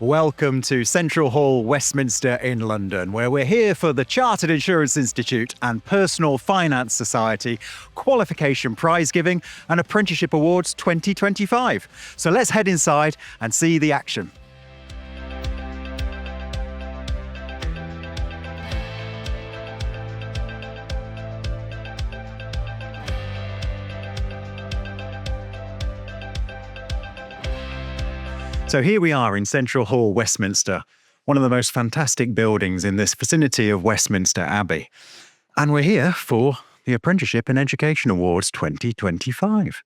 Welcome to Central Hall, Westminster in London, where we're here for the Chartered Insurance Institute and Personal Finance Society Qualification Prize Giving and Apprenticeship Awards 2025. So let's head inside and see the action. So here we are in Central Hall, Westminster, one of the most fantastic buildings in this vicinity of Westminster Abbey. And we're here for the Apprenticeship and Education Awards 2025.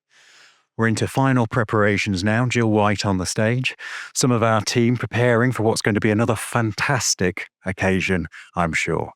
We're into final preparations now, Jill White on the stage, some of our team preparing for what's going to be another fantastic occasion, I'm sure.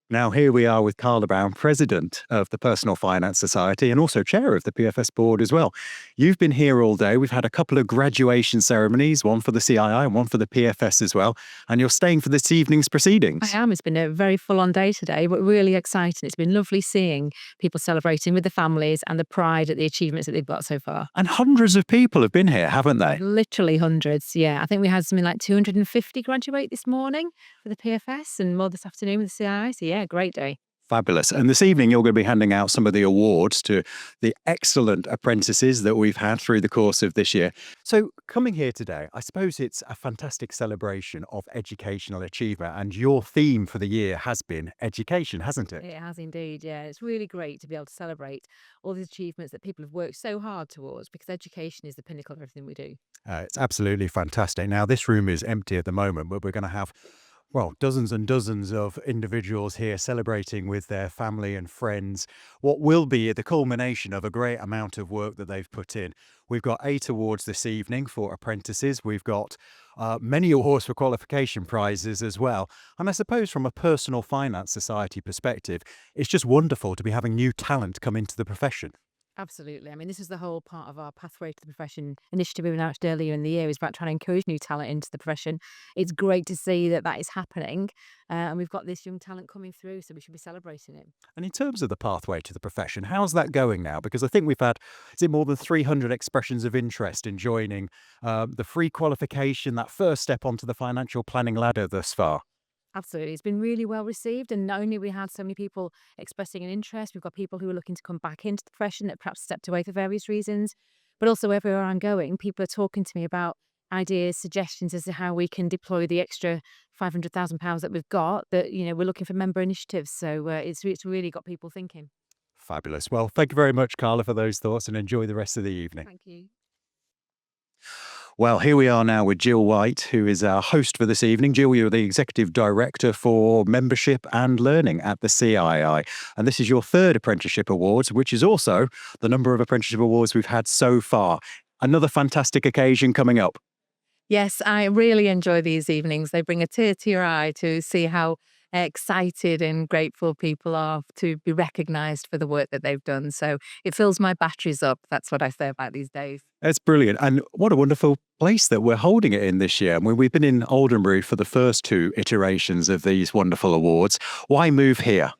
Now, here we are with Carla Brown, President of the Personal Finance Society and also Chair of the PFS Board as well. You've been here all day. We've had a couple of graduation ceremonies, one for the CII and one for the PFS as well. And you're staying for this evening's proceedings. I am. It's been a very full-on day today, but really exciting. It's been lovely seeing people celebrating with the families and the pride at the achievements that they've got so far. And hundreds of people have been here, haven't they? Literally hundreds, yeah. I think we had something like 250 graduate this morning for the PFS and more this afternoon with the CII. So yeah, great day. Fabulous. And this evening, you're going to be handing out some of the awards to the excellent apprentices that we've had through the course of this year. So coming here today, I suppose it's a fantastic celebration of educational achievement. And your theme for the year has been education, hasn't it? It has indeed, yeah. It's really great to be able to celebrate all these achievements that people have worked so hard towards, because education is the pinnacle of everything we do. It's absolutely fantastic. Now, this room is empty at the moment, but we're going to have dozens and dozens of individuals here celebrating with their family and friends what will be the culmination of a great amount of work that they've put in. We've got 8 awards this evening for apprentices. We've got many awards for qualification prizes as well. And I suppose from a Personal Finance Society perspective, it's just wonderful to be having new talent come into the profession. Absolutely. I mean, this is the whole part of our Pathway to the Profession initiative we announced earlier in the year, is about trying to encourage new talent into the profession. It's great to see that that is happening, and we've got this young talent coming through, so we should be celebrating it. And in terms of the Pathway to the Profession, how's that going now? Because I think we've had, is it more than 300 expressions of interest in joining the free qualification, that first step onto the financial planning ladder thus far? Absolutely. It's been really well received. And not only we had so many people expressing an interest, we've got people who are looking to come back into the profession that perhaps stepped away for various reasons, but also everywhere I'm going, people are talking to me about ideas, suggestions as to how we can deploy the extra £500,000 that we've got, that, we're looking for member initiatives. So it's really got people thinking. Fabulous. Well, thank you very much, Carla, for those thoughts, and enjoy the rest of the evening. Thank you. Well, here we are now with Jill White, who is our host for this evening. Jill, you're the Executive Director for Membership and Learning at the CII. And this is your 3rd Apprenticeship Awards, which is also the number of Apprenticeship Awards we've had so far. Another fantastic occasion coming up. Yes, I really enjoy these evenings. They bring a tear to your eye to see how excited and grateful people are to be recognised for the work that they've done. So it fills my batteries up. That's what I say about these days. It's brilliant. And what a wonderful place that we're holding it in this year. I mean, we've been in Aldenbury for the first 2 iterations of these wonderful awards. Why move here?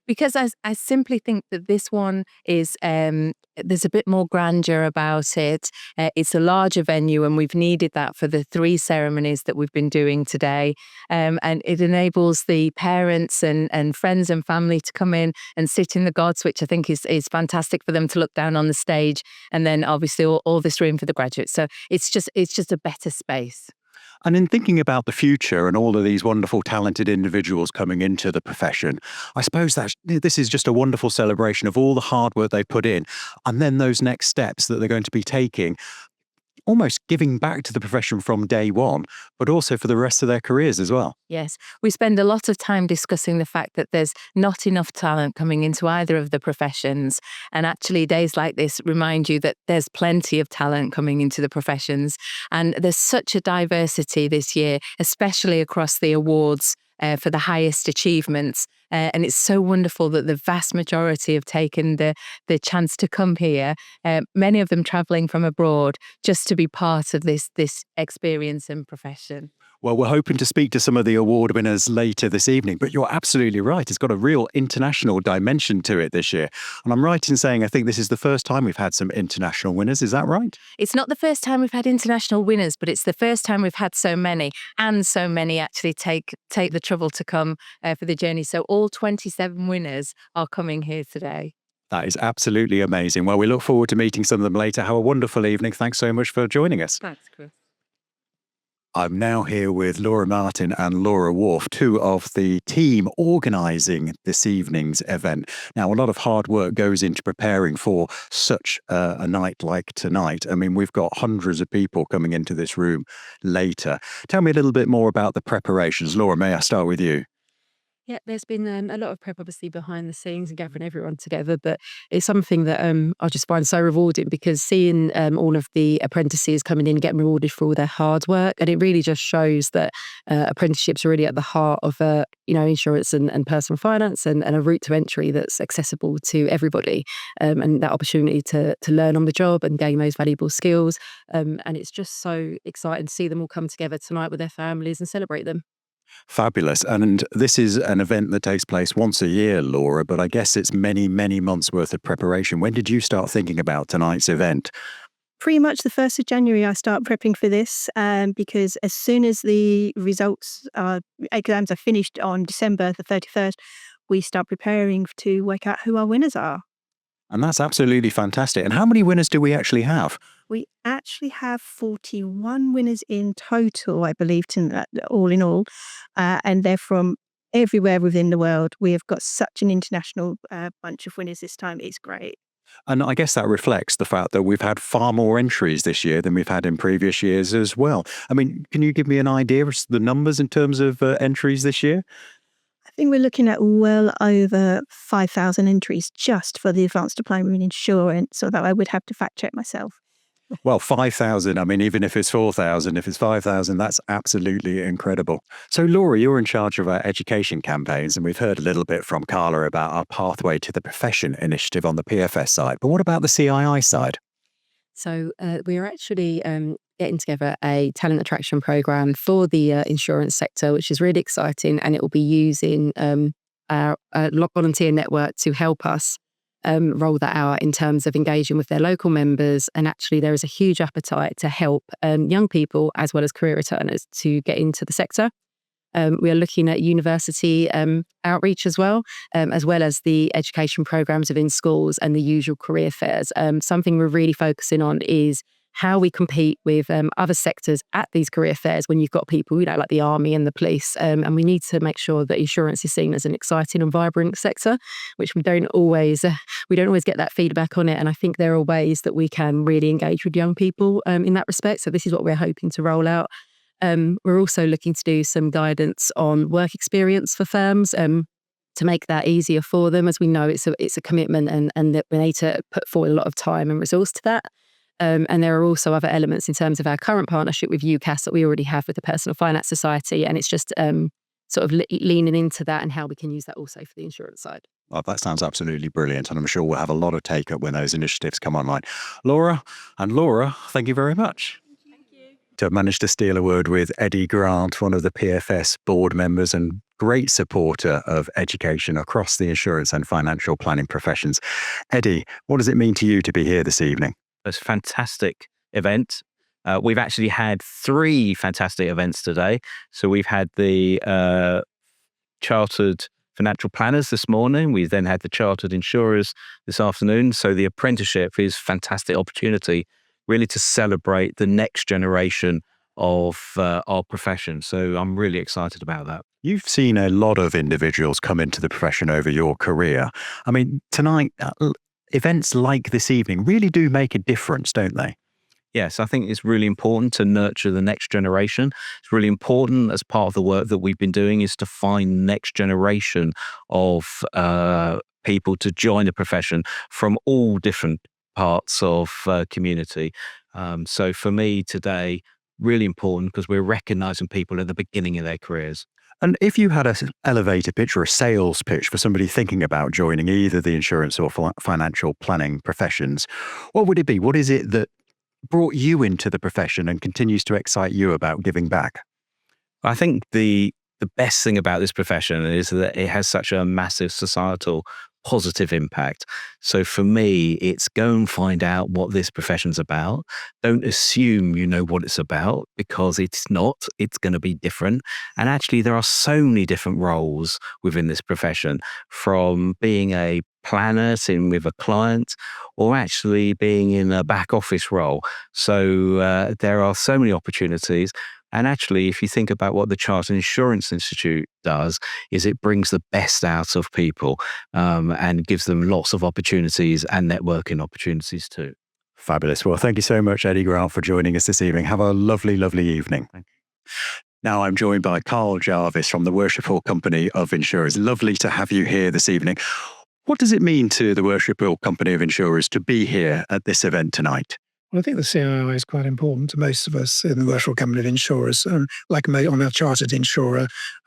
Because I simply think that this one is, there's a bit more grandeur about it. It's a larger venue, and we've needed that for the 3 ceremonies that we've been doing today. And it enables the parents and friends and family to come in and sit in the gods, which I think is fantastic for them to look down on the stage. And then obviously all this room for the graduates. So it's just a better space. And in thinking about the future and all of these wonderful, talented individuals coming into the profession, I suppose that this is just a wonderful celebration of all the hard work they've put in, and then those next steps that they're going to be taking, almost giving back to the profession from day one, but also for the rest of their careers as well. Yes, we spend a lot of time discussing the fact that there's not enough talent coming into either of the professions. And actually, days like this remind you that there's plenty of talent coming into the professions. And there's such a diversity this year, especially across the awards for the highest achievements. And it's so wonderful that the vast majority have taken the chance to come here, many of them travelling from abroad, just to be part of this experience and profession. Well, we're hoping to speak to some of the award winners later this evening, but you're absolutely right. It's got a real international dimension to it this year. And I'm right in saying I think this is the first time we've had some international winners. Is that right? It's not the first time we've had international winners, but it's the first time we've had so many, and so many actually take the trouble to come for the journey. So all 27 winners are coming here today. That is absolutely amazing. Well, we look forward to meeting some of them later. Have a wonderful evening. Thanks so much for joining us. Thanks, Chris. I'm now here with Laura Martin and Laura Wharf, two of the team organising this evening's event. Now, a lot of hard work goes into preparing for such a night like tonight. I mean, we've got hundreds of people coming into this room later. Tell me a little bit more about the preparations. Laura, may I start with you? Yeah, there's been a lot of prep obviously behind the scenes and gathering everyone together, but it's something that I just find so rewarding because seeing all of the apprentices coming in and getting rewarded for all their hard work, and it really just shows that apprenticeships are really at the heart of insurance and personal finance and a route to entry that's accessible to everybody, and that opportunity to learn on the job and gain those valuable skills, and it's just so exciting to see them all come together tonight with their families and celebrate them. Fabulous. And this is an event that takes place once a year, Laura, but I guess it's many, many months worth of preparation. When did you start thinking about tonight's event? Pretty much the 1st of January, I start prepping for this because as soon as the exams are finished on December the 31st, we start preparing to work out who our winners are. And that's absolutely fantastic. And how many winners do we actually have? We actually have 41 winners in total, I believe, all in all, and they're from everywhere within the world. We have got such an international bunch of winners this time. It's great. And I guess that reflects the fact that we've had far more entries this year than we've had in previous years as well. I mean, can you give me an idea of the numbers in terms of entries this year? I think we're looking at well over 5,000 entries just for the advanced diploma in insurance, although I would have to fact check myself. Well, 5,000, I mean, even if it's 4,000, if it's 5,000, that's absolutely incredible. So, Laura, you're in charge of our education campaigns, and we've heard a little bit from Carla about our Pathway to the Profession initiative on the PFS side. But what about the CII side? So we are actually getting together a talent attraction program for the insurance sector, which is really exciting, and it will be using our volunteer network to help us roll that out in terms of engaging with their local members. And actually there is a huge appetite to help young people as well as career returners to get into the sector. We are looking at university outreach as well as the education programs within schools and the usual career fairs. Something we're really focusing on is how we compete with other sectors at these career fairs when you've got people, like the army and the police. And we need to make sure that insurance is seen as an exciting and vibrant sector, which we don't always get that feedback on it. And I think there are ways that we can really engage with young people in that respect. So this is what we're hoping to roll out. We're also looking to do some guidance on work experience for firms to make that easier for them. As we know, it's a commitment and that we need to put forward a lot of time and resource to that. And there are also other elements in terms of our current partnership with UCAS that we already have with the Personal Finance Society. And it's just sort of leaning into that and how we can use that also for the insurance side. Well, that sounds absolutely brilliant. And I'm sure we'll have a lot of take up when those initiatives come online. Laura, thank you very much. To have managed to steal a word with Eddie Grant, one of the PFS board members and great supporter of education across the insurance and financial planning professions. Eddie, what does it mean to you to be here this evening? It's a fantastic event. We've actually had 3 fantastic events today. So we've had the chartered financial planners this morning. We then had the chartered insurers this afternoon. So the apprenticeship is a fantastic opportunity really to celebrate the next generation of our profession. So I'm really excited about that. You've seen a lot of individuals come into the profession over your career. I mean, tonight, events like this evening really do make a difference, don't they? Yes, I think it's really important to nurture the next generation. It's really important as part of the work that we've been doing is to find next generation of people to join the profession from all different parts of community. So for me today, really important because we're recognising people at the beginning of their careers. And if you had an elevator pitch or a sales pitch for somebody thinking about joining either the insurance or financial planning professions, what would it be? What is it that brought you into the profession and continues to excite you about giving back? I think the best thing about this profession is that it has such a massive societal positive impact. So for me, it's go and find out what this profession's about. Don't assume you know what it's about, because it's not. It's going to be different. And actually, there are so many different roles within this profession, from being a planner, sitting with a client, or actually being in a back office role. So there are so many opportunities. And actually, if you think about what the Chartered Insurance Institute does, is it brings the best out of people, and gives them lots of opportunities and networking opportunities too. Fabulous. Well, thank you so much, Eddie Grant, for joining us this evening. Have a lovely, lovely evening. Now I'm joined by Carl Jarvis from the Worship Hall Company of Insurers. Lovely to have you here this evening. What does it mean to the Worship Hall Company of Insurers to be here at this event tonight? Well, I think the CII is quite important to most of us in the Worship Company of Insurers. Like I'm a chartered insurer,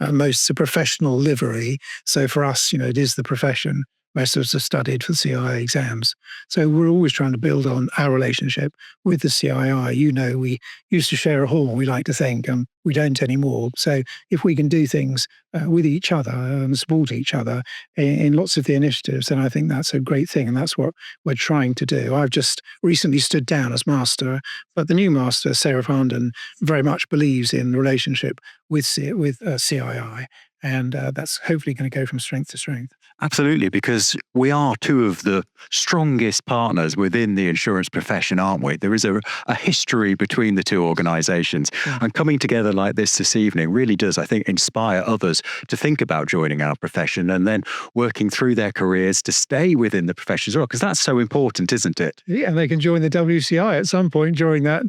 most a professional livery. So for us, it is the profession. Most of us have studied for CII exams. So we're always trying to build on our relationship with the CII. We used to share a hall, we like to think, we don't anymore. So if we can do things with each other and support each other in lots of the initiatives, then I think that's a great thing. And that's what we're trying to do. I've just recently stood down as master, but the new master, Sarah Farndon, very much believes in the relationship with CII. And that's hopefully going to go from strength to strength. Absolutely, because we are two of the strongest partners within the insurance profession, aren't we? There is a history between the two organisations. Yeah. And coming together like this evening really does, I think, inspire others to think about joining our profession and then working through their careers to stay within the profession as well, because that's so important, isn't it? Yeah, and they can join the WCI at some point during that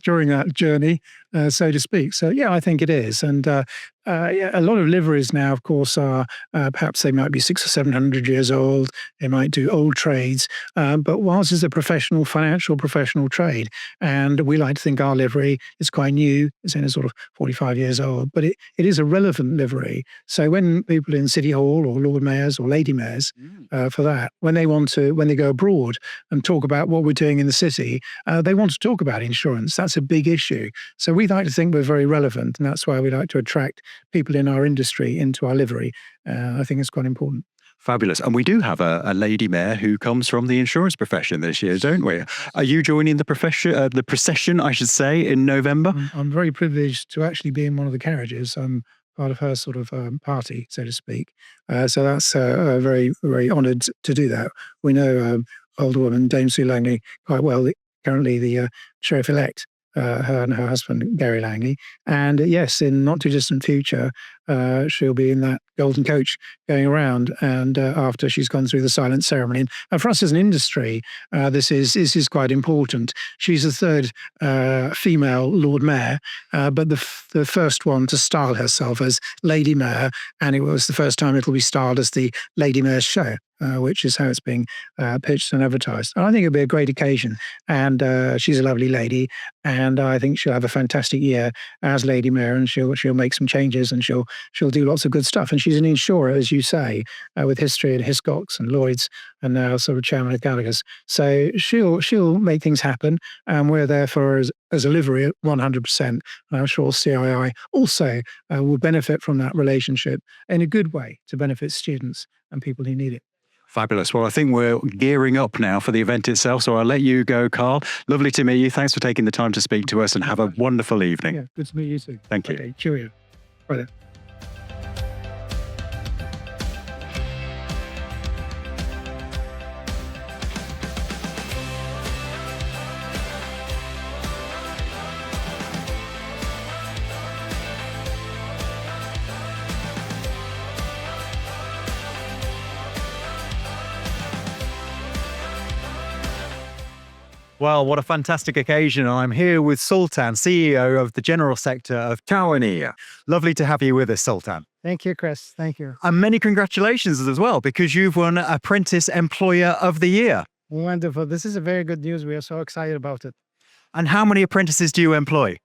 journey, so to speak. So yeah, I think it is. And a lot of liveries now, of course, are perhaps they might be 600 or 700 years old. They might do old trades, but whilst it's a professional trade, and we like to think our livery is quite new. It's in a sort of 45 years old, but it is a relevant livery. So when people in City Hall or Lord Mayors or Lady Mayors, for that, when they go abroad and talk about what we're doing in the city, they want to talk about insurance. That's a big issue. So we like to think we're very relevant, and that's why we like to attract people in our industry into our livery. I think it's quite important. Fabulous. And we do have a lady mayor who comes from the insurance profession this year, don't we? Are you joining the procession, I should say, in November? I'm very privileged to actually be in one of the carriages. I'm part of her sort of party, so to speak. So that's very, very honoured to do that. We know older woman, Dame Sue Langley, quite well, currently the sheriff-elect. Her and her husband, Gary Langley. And yes, in not too distant future, she'll be in that golden coach going around, and after she's gone through the silent ceremony. And for us as an industry, this is quite important. She's the third female Lord Mayor, but the first one to style herself as Lady Mayor, and it was the first time it'll be styled as the Lady Mayor's Show. Which is how it's being pitched and advertised. And I think it'll be a great occasion. And she's a lovely lady, and I think she'll have a fantastic year as Lady Mayor, and she'll make some changes, and she'll do lots of good stuff. And she's an insurer, as you say, with history at Hiscox and Lloyd's, and now sort of chairman of Gallagher's. So she'll make things happen, and we're there for her as a livery at 100%. And I'm sure CII also will benefit from that relationship in a good way to benefit students and people who need it. Fabulous. Well, I think we're gearing up now for the event itself, so I'll let you go, Carl. Lovely to meet you. Thanks for taking the time to speak to us, and have a wonderful evening. Yeah, good to meet you too. Thank you. Okay, cheerio. Right then. Well, what a fantastic occasion. I'm here with Sultan, CEO of the general sector of Tawania. Lovely to have you with us, Sultan. Thank you, Chris. Thank you. And many congratulations as well, because you've won Apprentice Employer of the Year. Wonderful. This is a very good news. We are so excited about it. And how many apprentices do you employ?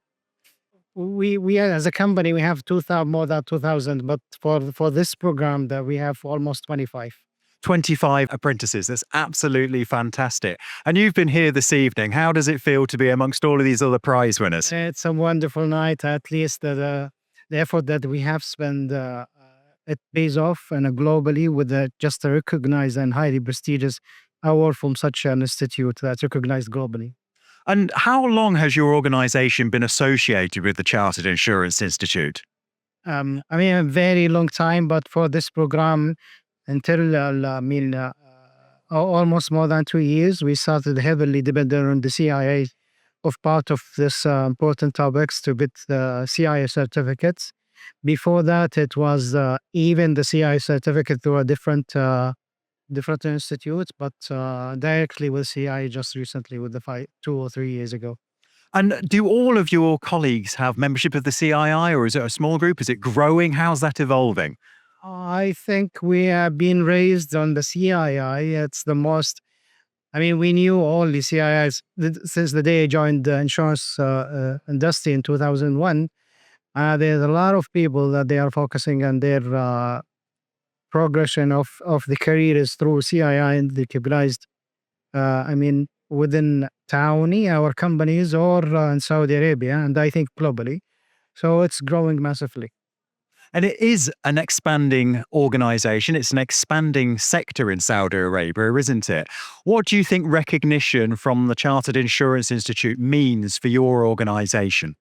We as a company, we have more than 2,000, but for this program that we have almost 25. 25 apprentices. That's absolutely fantastic. And you've been here this evening. How does it feel to be amongst all of these other prize winners? It's a wonderful night. At least the effort that we have spent, it pays off and globally with just a recognized and highly prestigious award from such an institute that's recognized globally. And how long has your organization been associated with the Chartered Insurance Institute? I mean, a very long time, but for this program, until almost more than 2 years, we started heavily dependent on the CII of part of this important topics to get the CII certificates. Before that, it was even the CII certificate through a different institutes, but directly with CII just recently with the 2 or 3 years ago. And do all of your colleagues have membership of the CII, or is it a small group? Is it growing? How's that evolving? I think we have been raised on the CII. It's the most, I mean, we knew all the CIIs since the day I joined the insurance industry in 2001. There's a lot of people that they are focusing on their progression of the careers through CII and the capitalized, I mean, within Taoni, our companies, or in Saudi Arabia, and I think globally. So it's growing massively. And it is an expanding organization. It's an expanding sector in Saudi Arabia, isn't it? What do you think recognition from the Chartered Insurance Institute means for your organization?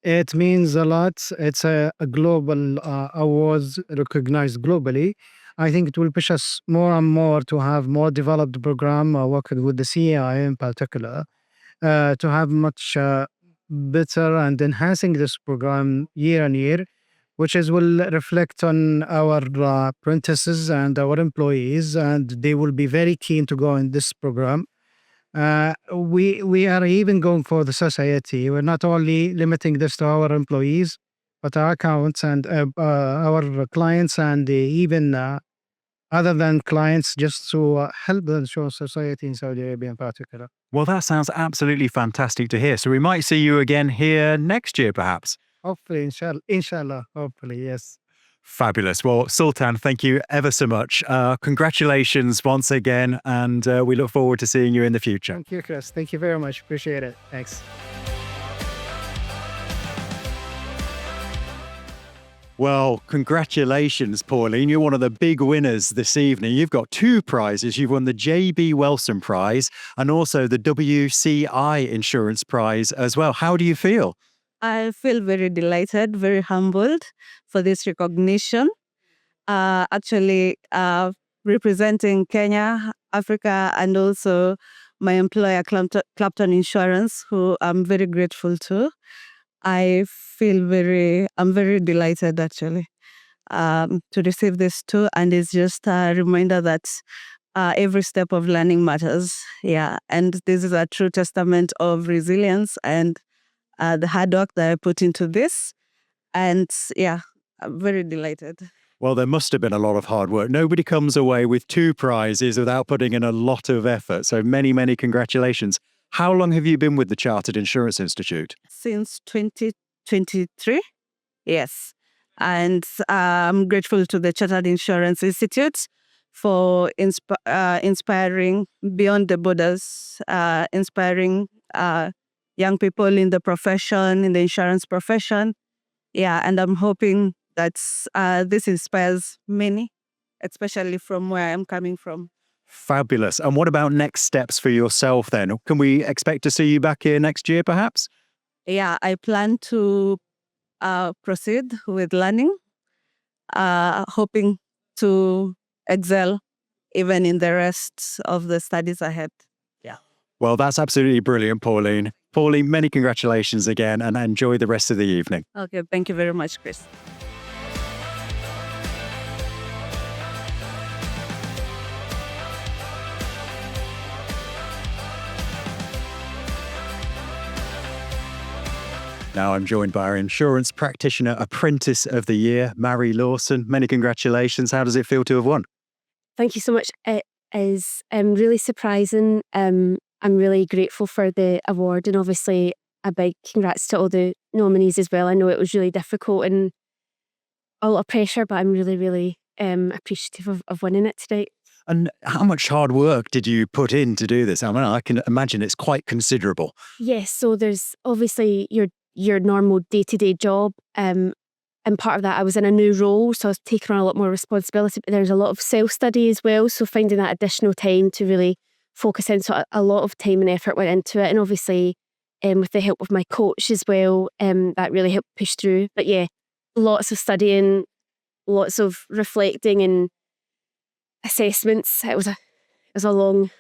It means a lot. It's a global awards recognized globally. I think it will push us more and more to have more developed program working with the CII in particular, to have much better and enhancing this program year on year, which will reflect on our apprentices and our employees, and they will be very keen to go in this program. We are even going for the society. We're not only limiting this to our employees, but our accounts and our clients, and even other than clients, just to help the insurance society in Saudi Arabia in particular. Well, that sounds absolutely fantastic to hear. So we might see you again here next year, perhaps. Hopefully, inshallah, hopefully, yes. Fabulous. Well, Sultan, thank you ever so much. Congratulations once again, and we look forward to seeing you in the future. Thank you, Chris. Thank you very much. Appreciate it. Thanks. Well, congratulations, Pauline. You're one of the big winners this evening. You've got 2 prizes. You've won the JB Wilson Prize and also the WCI Insurance Prize as well. How do you feel? I feel very delighted, very humbled for this recognition. Actually, representing Kenya, Africa, and also my employer, Clapton Insurance, who I'm very grateful to. I'm very delighted actually to receive this too. And it's just a reminder that every step of learning matters. Yeah. And this is a true testament of resilience and the hard work that I put into this. And yeah, I'm very delighted. Well, there must have been a lot of hard work. Nobody comes away with 2 prizes without putting in a lot of effort. So many, many congratulations. How long have you been with the Chartered Insurance Institute? Since 2023, yes. And I'm grateful to the Chartered Insurance Institute for inspiring beyond the borders, inspiring young people in the profession, in the insurance profession. Yeah, and I'm hoping that this inspires many, especially from where I'm coming from. Fabulous. And what about next steps for yourself then? Can we expect to see you back here next year, perhaps? Yeah, I plan to proceed with learning, hoping to excel even in the rest of the studies ahead. Yeah. Well, that's absolutely brilliant, Pauline. Pauline, many congratulations again, and enjoy the rest of the evening. Okay, thank you very much, Chris. Now I'm joined by our insurance practitioner apprentice of the year, Mary Lawson. Many congratulations. How does it feel to have won? Thank you so much. It is really surprising. I'm really grateful for the award, and obviously a big congrats to all the nominees as well. I know it was really difficult and a lot of pressure, but I'm really, really appreciative of winning it today. And how much hard work did you put in to do this? I mean, I can imagine it's quite considerable. Yes, so there's obviously your normal day-to-day job, and part of that, I was in a new role, so I was taking on a lot more responsibility, but there's a lot of self-study as well, so finding that additional time to really focus in, so a lot of time and effort went into it, and obviously with the help of my coach as well, that really helped push through. But yeah, lots of studying, lots of reflecting and assessments. It was a long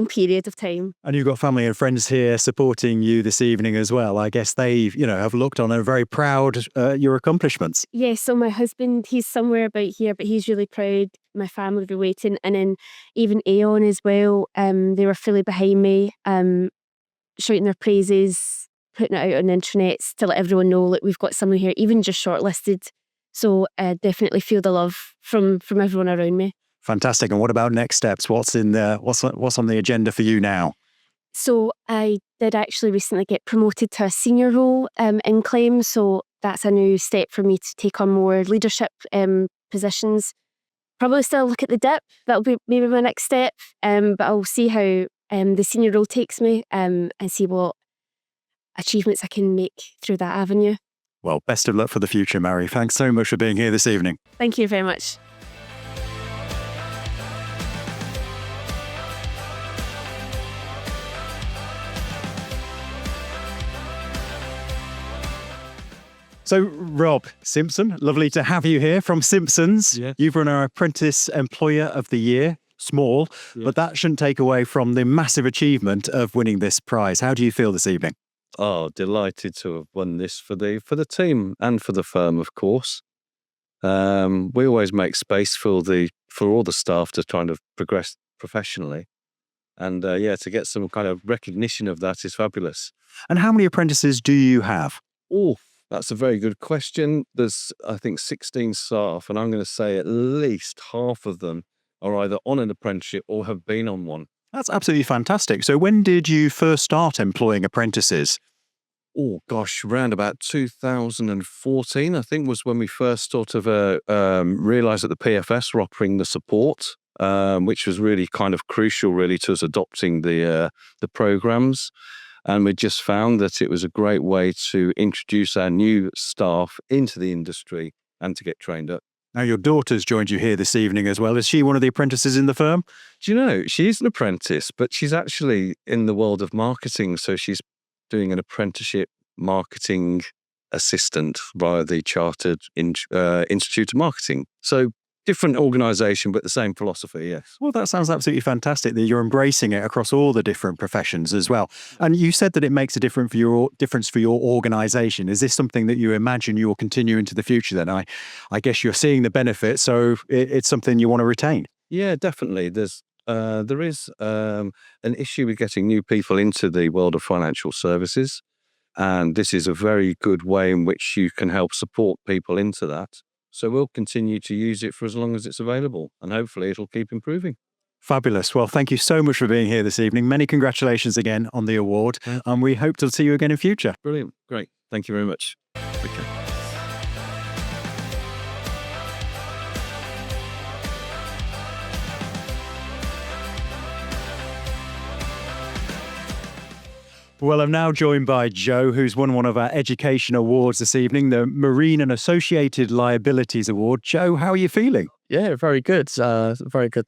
period of time. And you've got family and friends here supporting you this evening as well. I guess they, have looked on and are very proud your accomplishments. Yeah, so my husband, he's somewhere about here, but he's really proud. My family were waiting, and then even Aon as well. They were fully behind me, shouting their praises, putting it out on the internet to let everyone know that we've got someone here, even just shortlisted. So definitely feel the love from everyone around me. Fantastic. And what about next steps? What's on the agenda for you now? So I did actually recently get promoted to a senior role in claims. So that's a new step for me to take on more leadership positions. Probably still look at the dip. That'll be maybe my next step. But I'll see how the senior role takes me and see what achievements I can make through that avenue. Well, best of luck for the future, Mary. Thanks so much for being here this evening. Thank you very much. So, Rob Simpson, lovely to have you here from Simpsons. Yeah. You've won our Apprentice Employer of the Year. Small, but that shouldn't take away from the massive achievement of winning this prize. How do you feel this evening? Oh, delighted to have won this for the team and for the firm, of course. We always make space for all the staff to kind of progress professionally, and to get some kind of recognition of that is fabulous. And how many apprentices do you have? Oh, that's a very good question. There's, I think, 16 staff, and I'm going to say at least half of them are either on an apprenticeship or have been on one. That's absolutely fantastic. So when did you first start employing apprentices? Oh gosh, around about 2014, I think, was when we first sort of realised that the PFS were offering the support, which was really kind of crucial, really, to us adopting the programmes. And we just found that it was a great way to introduce our new staff into the industry and to get trained up. Now, your daughter's joined you here this evening as well. Is she one of the apprentices in the firm? Do you know, she's an apprentice, but she's actually in the world of marketing. So she's doing an apprenticeship marketing assistant via the Chartered Institute of Marketing. So different organisation, but the same philosophy, yes. Well, that sounds absolutely fantastic that you're embracing it across all the different professions as well. And you said that it makes a difference for your organisation. Is this something that you imagine you'll continue into the future then? I guess you're seeing the benefit, so it's something you want to retain. Yeah, definitely. There is an issue with getting new people into the world of financial services. And this is a very good way in which you can help support people into that. So we'll continue to use it for as long as it's available, and hopefully it'll keep improving. Fabulous. Well, thank you so much for being here this evening. Many congratulations again on the award, and we hope to see you again in future. Brilliant. Great. Thank you very much. Okay. Well, I'm now joined by Joe, who's won one of our education awards this evening, the Marine and Associated Liabilities Award. Joe, how are you feeling? Yeah, very good. Very good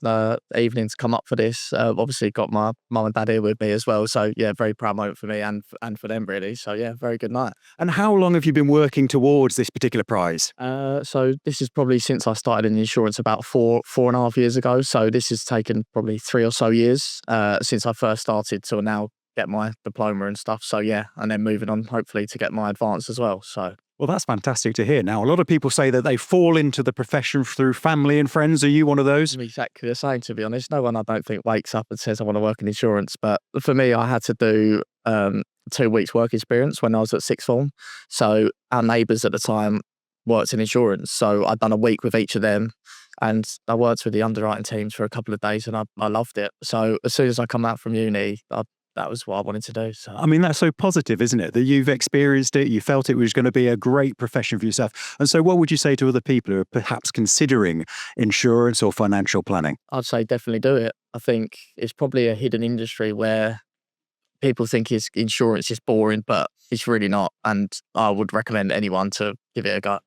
evening to come up for this. Obviously got my mum and dad here with me as well. So yeah, very proud moment for me and for them really. So yeah, very good night. And how long have you been working towards this particular prize? So this is probably since I started in insurance about four and a half years ago. So this has taken probably 3 or so years since I first started till now get my diploma and stuff. So yeah, and then moving on hopefully to get my advance as well. So. Well, that's fantastic to hear. Now, a lot of people say that they fall into the profession through family and friends. Are you one of those? I'm exactly the same, to be honest. No one, I don't think, wakes up and says, I want to work in insurance. But for me, I had to do 2 weeks work experience when I was at sixth form. So our neighbours at the time worked in insurance. So I'd done a week with each of them. And I worked with the underwriting teams for a couple of days and I loved it. So as soon as I come out from uni, that was what I wanted to do. So I mean, that's so positive, isn't it? That you've experienced it, you felt it was going to be a great profession for yourself. And so what would you say to other people who are perhaps considering insurance or financial planning? I'd say definitely do it. I think it's probably a hidden industry where people think insurance is boring, but it's really not. And I would recommend anyone to give it a go.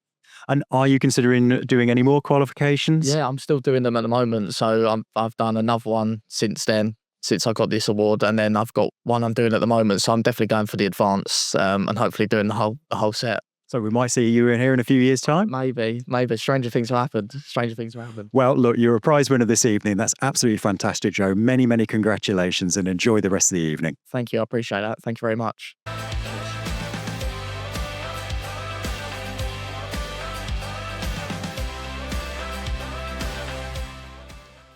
And are you considering doing any more qualifications? Yeah, I'm still doing them at the moment. So I've done another one since then, since I got this award, and then I've got one I'm doing at the moment. So I'm definitely going for the advanced and hopefully doing the whole set. So we might see you in here in a few years' time? Maybe. Stranger things have happened. Stranger things have happened. Well, look, you're a prize winner this evening. That's absolutely fantastic, Joe. Many, many congratulations and enjoy the rest of the evening. Thank you. I appreciate that. Thank you very much.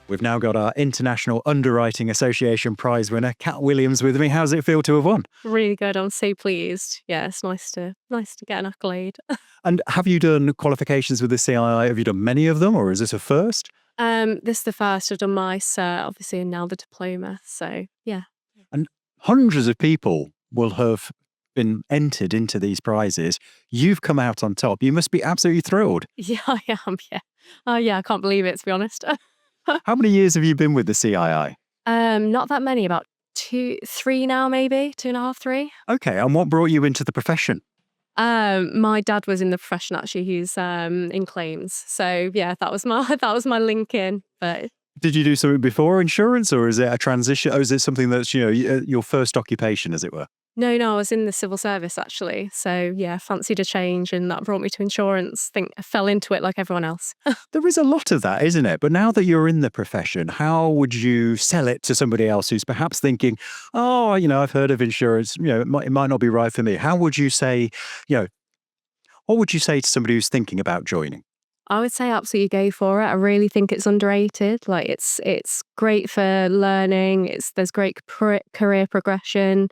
We've now got our International Underwriting Association prize winner, Kat Williams, with me. How's it feel to have won? Really good. I'm so pleased. Yeah, it's nice to get an accolade. And have you done qualifications with the CII? Have you done many of them, or is this a first? This is the first. I've done my cert, obviously, and now the diploma. So yeah. And hundreds of people will have been entered into these prizes. You've come out on top. You must be absolutely thrilled. Yeah, I am. Yeah. Oh yeah, I can't believe it, to be honest. How many years have you been with the CII? Not that many, about 3 now, maybe 2.5, 3. Okay, and what brought you into the profession? My dad was in the profession actually. He's in claims, so yeah, that was my link in. But Did you do something before insurance, or is it a transition, or is it something that's your first occupation, as it were? No, I was in the civil service actually. So yeah, fancied a change, and that brought me to insurance. Think I fell into it like everyone else. There is a lot of that, isn't it? But now that you're in the profession, how would you sell it to somebody else who's perhaps thinking, oh, I've heard of insurance, it might not be right for me. How would you say, what would you say to somebody who's thinking about joining? I would say absolutely go for it. I really think it's underrated. Like it's great for learning. There's great career progression.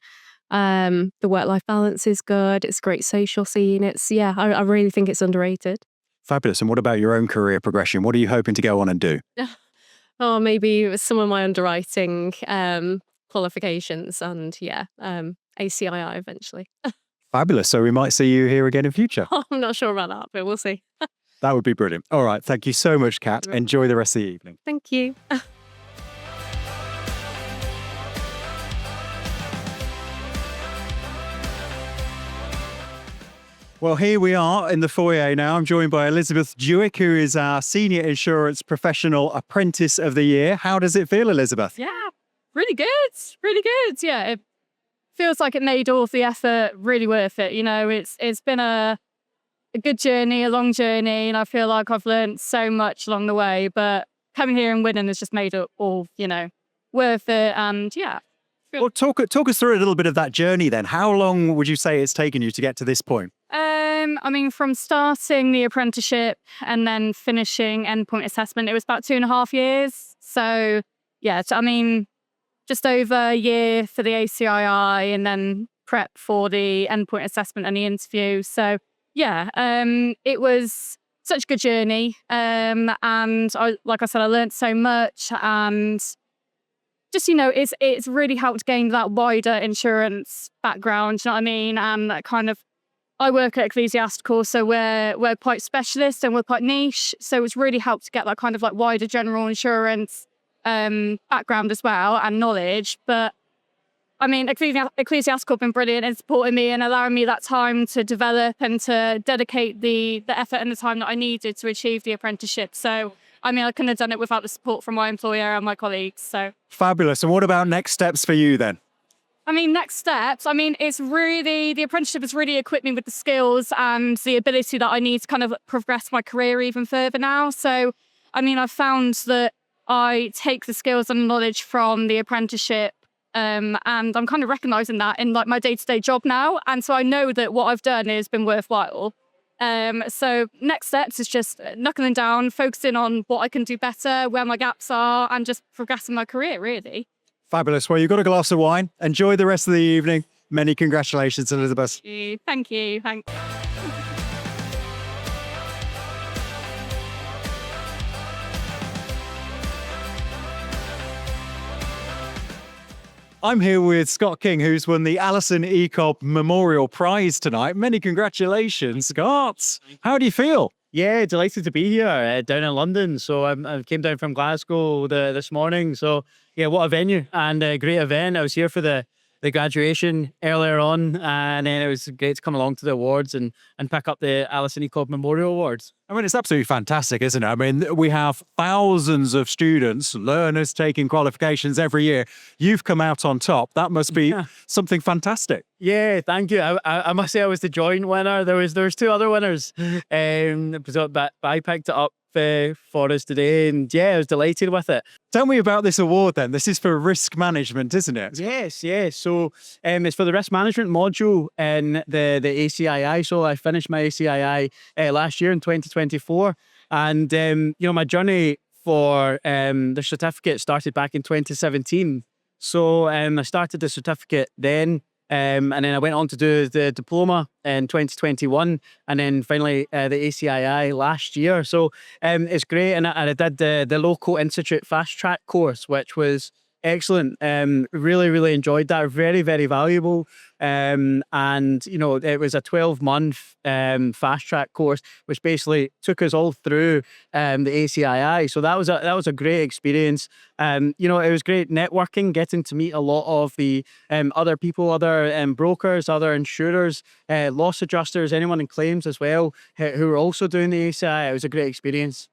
The work-life balance is good. It's a great social scene. I really think it's underrated. Fabulous. And what about your own career progression? What are you hoping to go on and do? Oh, maybe some of my underwriting qualifications and ACII eventually. Fabulous. So we might see you here again in future. I'm not sure about that, but we'll see. That would be brilliant. All right. Thank you so much, Kat. Enjoy the rest of the evening. Thank you. Well, here we are in the foyer now. I'm joined by Elizabeth Dewick, who is our Senior Insurance Professional Apprentice of the Year. How does it feel, Elizabeth? Yeah, really good. Really good. Yeah, it feels like it made all of the effort really worth it. It's been a good journey, a long journey, and I feel like I've learned so much along the way. But coming here and winning has just made it all, worth it. And yeah. Well, talk us through a little bit of that journey then. How long would you say it's taken you to get to this point? From starting the apprenticeship and then finishing endpoint assessment, it was about 2.5 years. So, yeah, just over a year for the ACII and then prep for the endpoint assessment and the interview. So, yeah, it was such a good journey. And like I said, I learned so much, and just, it's really helped gain that wider insurance background, you know what I mean? And that kind of, I work at ecclesiastical, so we're quite specialist and we're quite niche. So it's really helped to get that kind of like wider general insurance background as well and knowledge. But ecclesiastical have been brilliant in supporting me and allowing me that time to develop and to dedicate the effort and the time that I needed to achieve the apprenticeship. So I couldn't have done it without the support from my employer and my colleagues. So fabulous. And what about next steps for you then? Next steps, it's really, the apprenticeship has really equipped me with the skills and the ability that I need to kind of progress my career even further now. So, I've found that I take the skills and knowledge from the apprenticeship and I'm kind of recognising that in like my day-to-day job now. And so I know that what I've done has been worthwhile. So next steps is just knuckling down, focusing on what I can do better, where my gaps are, and just progressing my career, really. Fabulous. Well, you've got a glass of wine. Enjoy the rest of the evening. Many congratulations, Elizabeth. Thank you. Thanks. I'm here with Scott King, who's won the Alison E. Cobb Memorial Prize tonight. Many congratulations, Scott. How do you feel? Yeah, delighted to be here down in London. So I came down from Glasgow this morning. So yeah, what a venue and a great event. I was here for the the graduation earlier on, and then it was great to come along to the awards and pick up the Alison E. Cobb Memorial Awards. I mean, it's absolutely fantastic, isn't it? I mean, we have thousands of students, learners taking qualifications every year. You've come out on top. That must be something fantastic. Yeah, thank you. I must say I was the joint winner. There was 2 other winners, but I picked it up for us today, and yeah, I was delighted with it. Tell me about this award then. This is for risk management, isn't it? Yes. So it's for the risk management module in the ACII. So I finished my ACII last year in 2024, and my journey for the certificate started back in 2017. So I started the certificate then. And then I went on to do the diploma in 2021, and then finally the ACII last year. So it's great, and I did the local institute fast track course, which was excellent. Really enjoyed that. Very, very valuable. And it was a 12-month fast track course, which basically took us all through the ACII. So that was a great experience. It was great networking, getting to meet a lot of the other people, other brokers, other insurers, loss adjusters, anyone in claims as well, who were also doing the ACII. It was a great experience.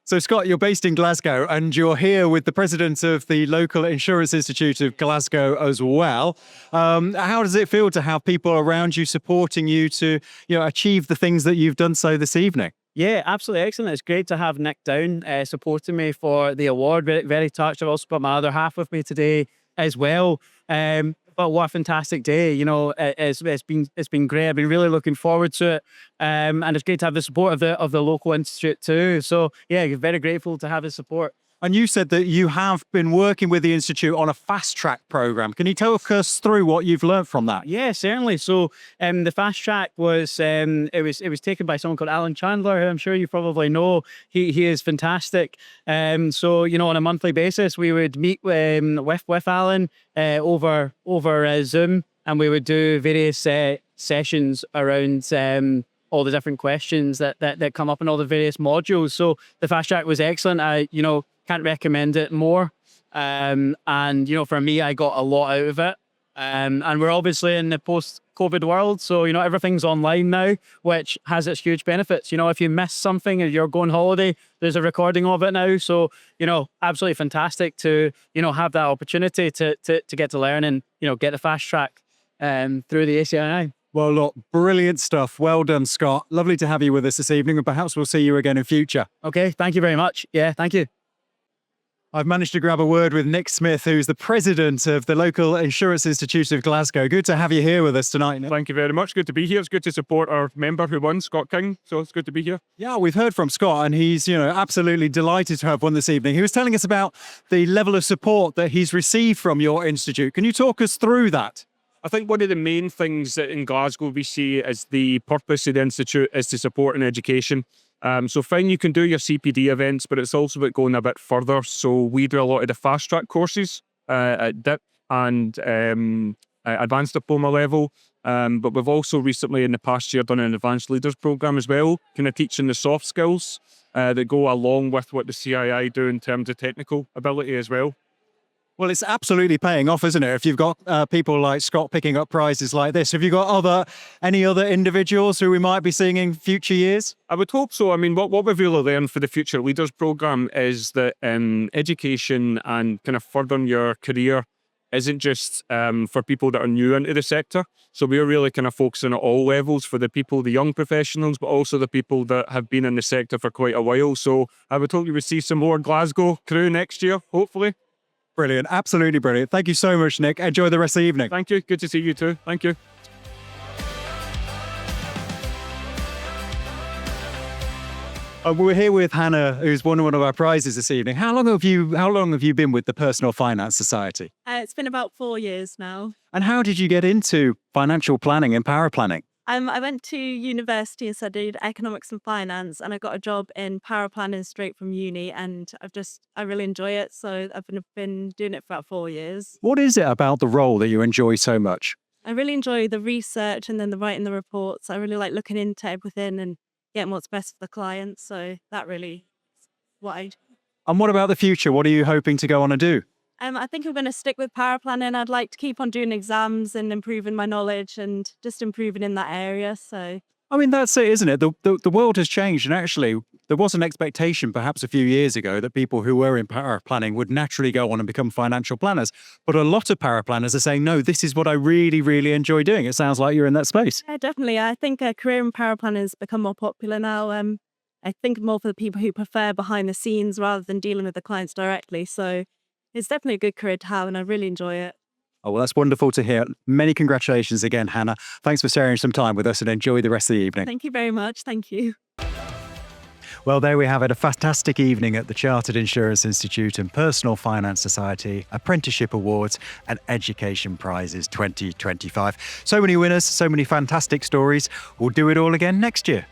So, Scott, you're based in Glasgow and you're here with the president of the local Insurance Institute of Glasgow as well. How does it feel to have people around you supporting you to achieve the things that you've done so this evening? Yeah, absolutely excellent. It's great to have Nick Down supporting me for the award. Very, very touched. I've also got my other half with me today as well. But what a fantastic day. It's been great. I've been really looking forward to it. And it's great to have the support of the local institute too. So yeah, very grateful to have the support. And you said that you have been working with the Institute on a fast track program. Can you talk us through what you've learned from that? Yeah, certainly. So the fast track was it was taken by someone called Alan Chandler, who I'm sure you probably know. He is fantastic. So on a monthly basis, we would meet with Alan over Zoom, and we would do various sessions around all the different questions that come up in all the various modules. So the fast track was excellent. I can't recommend it more. And for me, I got a lot out of it. And we're obviously in the post-COVID world, so everything's online now, which has its huge benefits. If you miss something and you're going holiday, there's a recording of it now. So absolutely fantastic to have that opportunity to get to learn and get the fast track through the ACII. Well, look, brilliant stuff. Well done, Scott. Lovely to have you with us this evening, and perhaps we'll see you again in future. Okay, thank you very much. Yeah, thank you. I've managed to grab a word with Nick Smith, who's the president of the local Insurance Institute of Glasgow. Good to have you here with us tonight, Nick. Thank you very much. Good to be here. It's good to support our member who won, Scott King. So it's good to be here. Yeah, we've heard from Scott, and he's, absolutely delighted to have won this evening. He was telling us about the level of support that he's received from your institute. Can you talk us through that? I think one of the main things that in Glasgow we see as the purpose of the Institute is to support in education. So fine, you can do your CPD events, but it's also about going a bit further. So we do a lot of the fast track courses at DIP and advanced diploma level. But we've also recently in the past year done an advanced leaders program as well, kind of teaching the soft skills that go along with what the CII do in terms of technical ability as well. Well, it's absolutely paying off, isn't it? If you've got people like Scott picking up prizes like this, have you got any other individuals who we might be seeing in future years? I would hope so. I mean, what we've really learned for the Future Leaders programme is that education and kind of furthering your career isn't just for people that are new into the sector. So we're really kind of focusing at all levels for the people, the young professionals, but also the people that have been in the sector for quite a while. So I would hope you would see some more Glasgow crew next year, hopefully. Brilliant. Absolutely brilliant. Thank you so much, Nick. Enjoy the rest of the evening. Thank you. Good to see you too. Thank you. We're here with Hannah, who's won one of our prizes this evening. How long have you been with the Personal Finance Society? It's been about 4 years now. And how did you get into financial planning and power planning? I went to university and studied economics and finance, and I got a job in power planning straight from uni, and I really enjoy it. So I've been doing it for about 4 years. What is it about the role that you enjoy so much? I really enjoy the research and then the writing the reports. I really like looking into everything and getting what's best for the client. So that really is what I do. And what about the future? What are you hoping to go on and do? I think I'm going to stick with power planning. I'd like to keep on doing exams and improving my knowledge and just improving in that area. So I mean, that's it, isn't it? The world has changed. And actually, there was an expectation perhaps a few years ago that people who were in power planning would naturally go on and become financial planners. But a lot of power planners are saying, no, this is what I really, really enjoy doing. It sounds like you're in that space. yeah, definitely. I think a career in power planning has become more popular now. I think more for the people who prefer behind the scenes rather than dealing with the clients directly. So it's definitely a good career to have and I really enjoy it. Oh, well, that's wonderful to hear. Many congratulations again, Hannah. Thanks for sharing some time with us and enjoy the rest of the evening. Thank you very much. Thank you. Well, there we have it. A fantastic evening at the Chartered Insurance Institute and Personal Finance Society Apprenticeship Awards and Education Prizes 2025. So many winners, so many fantastic stories. We'll do it all again next year.